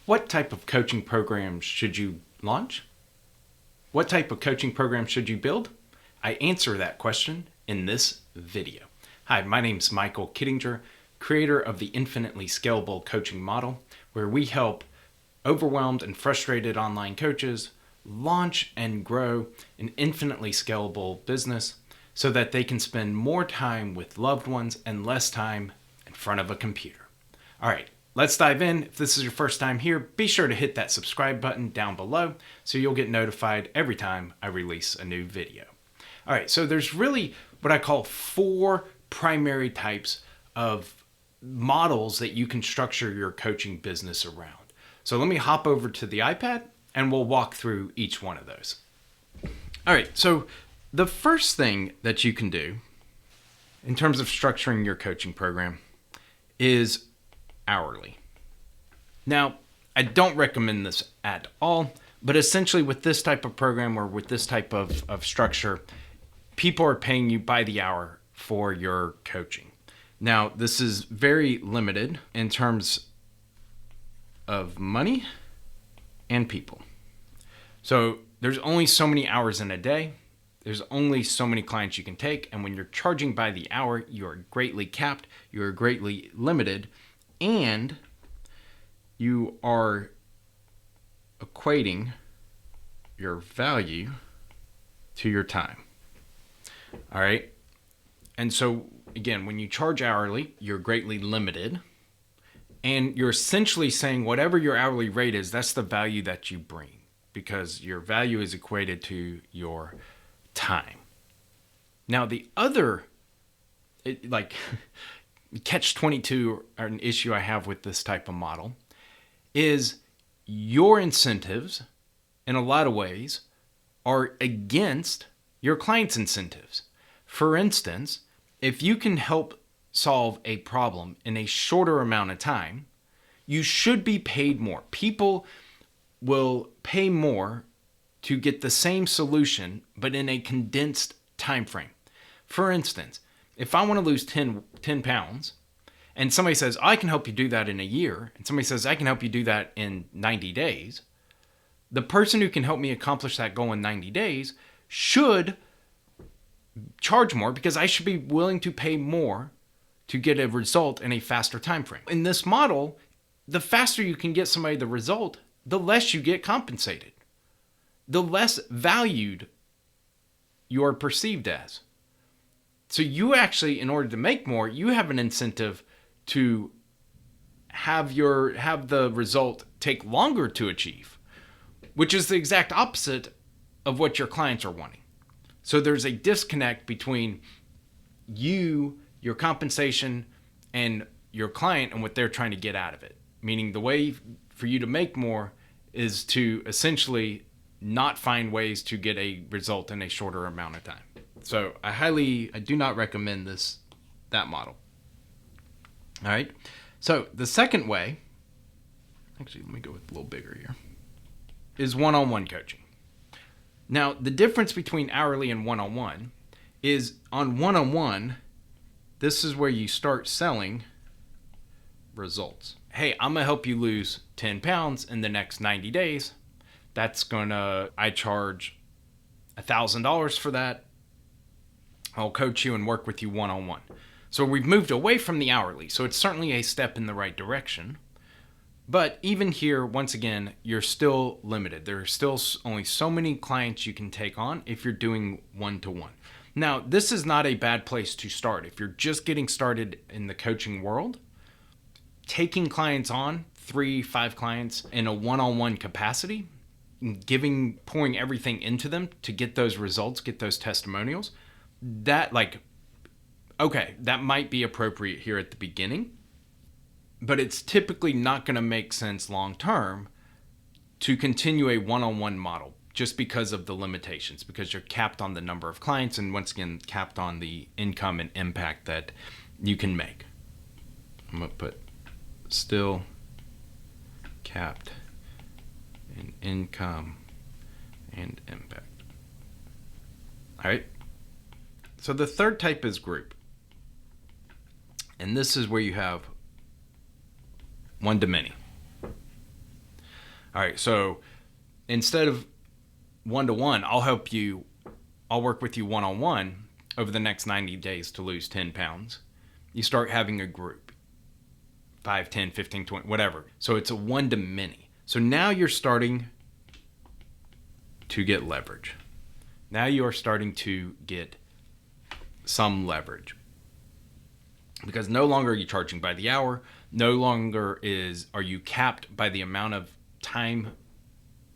What type of coaching program should you launch? What type of coaching program should you build? I answer that question in this video. Hi, my name is Michael Kittinger, creator of the Infinitely Scalable coaching model, where we help overwhelmed and frustrated online coaches launch and grow an infinitely scalable business so that they can spend more time with loved ones and less time in front of a computer. All right, let's dive in. If this is your first time here, be sure to hit that subscribe button down below so you'll get notified every time I release a new video. All right, so there's really what I call 4 primary types of models that you can structure your coaching business around. So let me hop over to the iPad and we'll walk through each one of those. All right, so the first thing that you can do in terms of structuring your coaching program is hourly. Now, I don't recommend this at all, but essentially with this type of program or with this type of structure, people are paying you by the hour for your coaching. Now, this is very limited in terms of money and people. So there's only so many hours in a day. There's only so many clients you can take. And when you're charging by the hour, you are greatly capped, you are greatly limited, and you are equating your value to your time. All right. And so again, when you charge hourly, you're greatly limited. And you're essentially saying whatever your hourly rate is, that's the value that you bring, because your value is equated to your time. Now, the other, catch-22 or an issue I have with this type of model is your incentives, in a lot of ways, are against your client's incentives. For instance, if you can help solve a problem in a shorter amount of time, you should be paid more. People will pay more to get the same solution, but in a condensed time frame. For instance, if I want to lose 10 pounds, and somebody says, I can help you do that in a year, and somebody says, I can help you do that in 90 days, the person who can help me accomplish that goal in 90 days should charge more, because I should be willing to pay more to get a result in a faster time frame. In this model, the faster you can get somebody the result, the less you get compensated, the less valued you are perceived as. So you actually, in order to make more, you have an incentive to have the result take longer to achieve, which is the exact opposite of what your clients are wanting. So there's a disconnect between you, your compensation, and your client and what they're trying to get out of it. Meaning the way for you to make more is to essentially not find ways to get a result in a shorter amount of time. So I do not recommend that model. All right. So the second way, actually, let me go with a little bigger here, is one-on-one coaching. Now, the difference between hourly and one-on-one is on one-on-one, this is where you start selling results. Hey, I'm going to help you lose 10 pounds in the next 90 days. I charge $1,000 for that. I'll coach you and work with you one-on-one. So we've moved away from the hourly. So it's certainly a step in the right direction. But even here, once again, you're still limited. There are still only so many clients you can take on if you're doing one-to-one. Now, this is not a bad place to start. If you're just getting started in the coaching world, taking clients on, 3-5 clients in a one-on-one capacity, pouring everything into them to get those results, get those testimonials, that might be appropriate here at the beginning. But it's typically not going to make sense long-term to continue a one-on-one model just because of the limitations, because you're capped on the number of clients and once again, capped on the income and impact that you can make. I'm going to put still capped in income and impact. All right. So the third type is group. And this is where you have one to many. All right, so instead of one-to-one, I'll work with you one-on-one over the next 90 days to lose 10 pounds. You start having a group, 5, 10, 15, 20, whatever. So it's a one-to-many. So now you're starting to get leverage. Now you are starting to get some leverage. Because no longer are you charging by the hour. No longer are you capped by the amount of time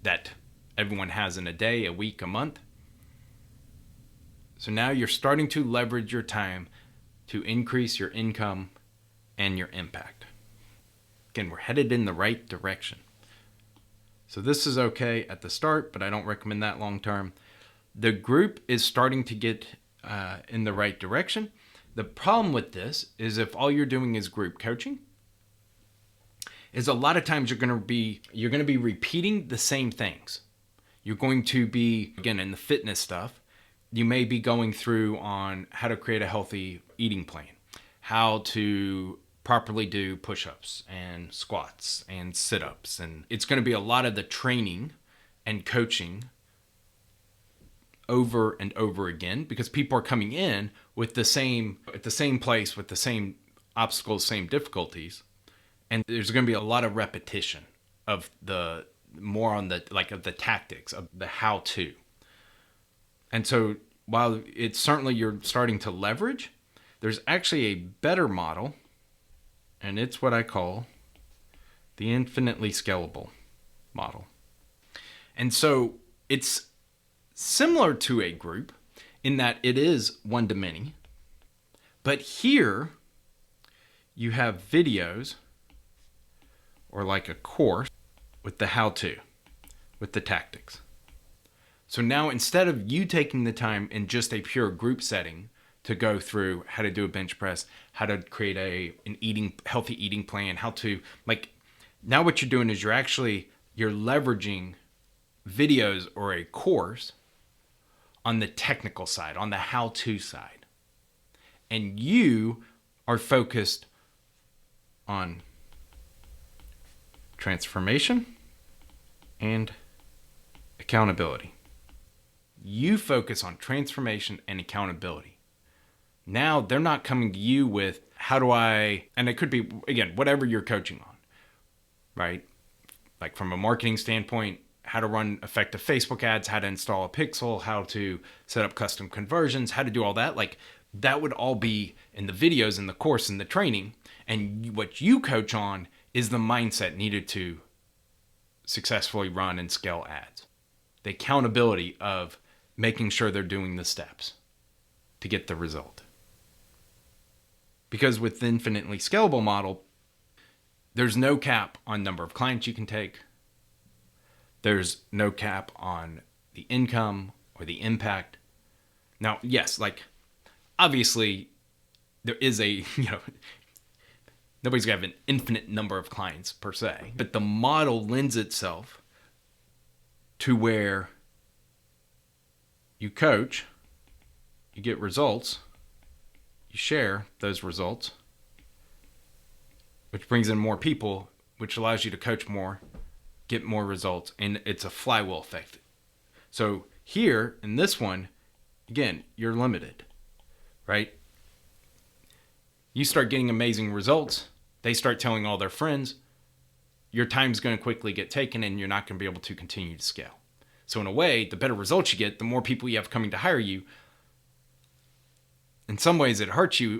that everyone has in a day, a week, a month. So now you're starting to leverage your time to increase your income and your impact. Again, we're headed in the right direction. So this is okay at the start, but I don't recommend that long term. The group is starting to get in the right direction. The problem with this is if all you're doing is group coaching, is a lot of times you're going to be repeating the same things. You're going to be, again, in the fitness stuff, you may be going through on how to create a healthy eating plan, how to properly do push-ups and squats and sit-ups. And it's going to be a lot of the training and coaching over and over again because people are coming in with at the same place, with the same obstacles, same difficulties. And there's going to be a lot of repetition of the tactics, of the how-to. And so while it's certainly you're starting to leverage, there's actually a better model, and it's what I call the infinitely scalable model. And so it's similar to a group in that it is one-to-many, but here you have videos or like a course with the how-to, with the tactics. So now instead of you taking the time in just a pure group setting to go through how to do a bench press, how to create an healthy eating plan, now what you're doing is you're leveraging videos or a course on the technical side, on the how-to side. And you are focused on transformation and accountability. You focus on transformation and accountability. Now they're not coming to you with and it could be, again, whatever you're coaching on, right? Like from a marketing standpoint, how to run effective Facebook ads, how to install a pixel, how to set up custom conversions, how to do all that. Like that would all be in the videos, in the course, in the training. And what you coach on is the mindset needed to successfully run and scale ads. The accountability of making sure they're doing the steps to get the result. Because with the infinitely scalable model, there's no cap on number of clients you can take. There's no cap on the income or the impact. Now, yes, obviously there is nobody's going to have an infinite number of clients per se, but the model lends itself to where you coach, you get results, you share those results, which brings in more people, which allows you to coach more, get more results, and it's a flywheel effect. So here, in this one, again, you're limited, right? You start getting amazing results, they start telling all their friends, your time's going to quickly get taken and you're not going to be able to continue to scale. So in a way, the better results you get, the more people you have coming to hire you. In some ways it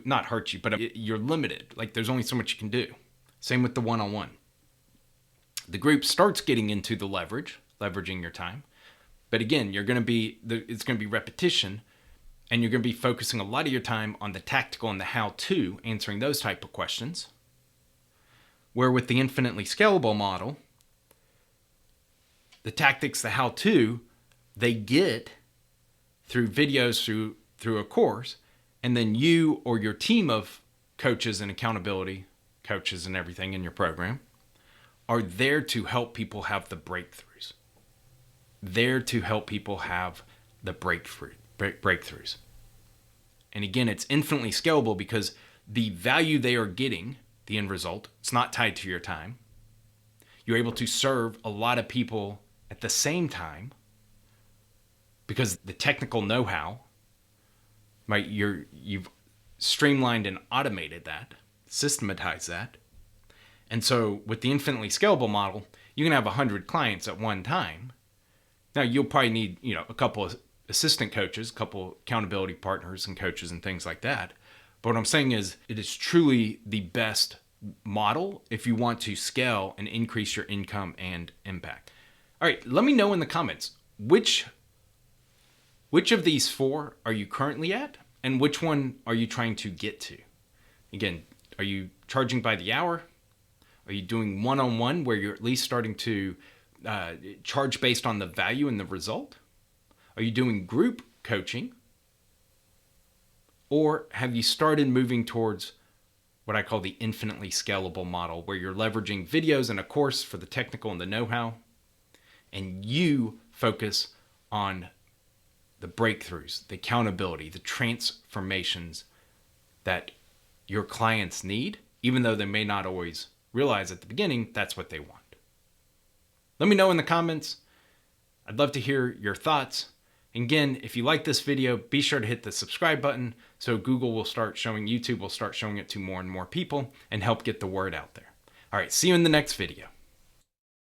not hurts you, but you're limited. There's only so much you can do. Same with the one-on-one. The group starts getting into the leveraging your time. But again, it's going to be repetition, and you're going to be focusing a lot of your time on the tactical and the how-to, answering those type of questions. Where with the infinitely scalable model, the tactics, the how-to, they get through videos, through a course, and then you or your team of coaches and accountability coaches and everything in your program are there to help people have the breakthroughs. There to help people have the breakthroughs. And again, it's infinitely scalable because the value they are getting, the end result, it's not tied to your time. You're able to serve a lot of people at the same time because the technical know-how, right? You've streamlined and automated that, systematized that. And so with the infinitely scalable model, you can have 100 clients at one time. Now you'll probably need, a couple of assistant coaches, a couple accountability partners and coaches and things like that. But what I'm saying is it is truly the best model if you want to scale and increase your income and impact. All right, let me know in the comments, which of these 4 are you currently at and which one are you trying to get to? Again, are you charging by the hour? Are you doing one-on-one where you're at least starting to charge based on the value and the result? Are you doing group coaching? Or have you started moving towards what I call the infinitely scalable model, where you're leveraging videos and a course for the technical and the know-how, and you focus on the breakthroughs, the accountability, the transformations that your clients need, even though they may not always realize at the beginning that's what they want. Let me know in the comments. I'd love to hear your thoughts. And again, if you like this video, be sure to hit the subscribe button so YouTube will start showing it to more and more people and help get the word out there. All right, see you in the next video.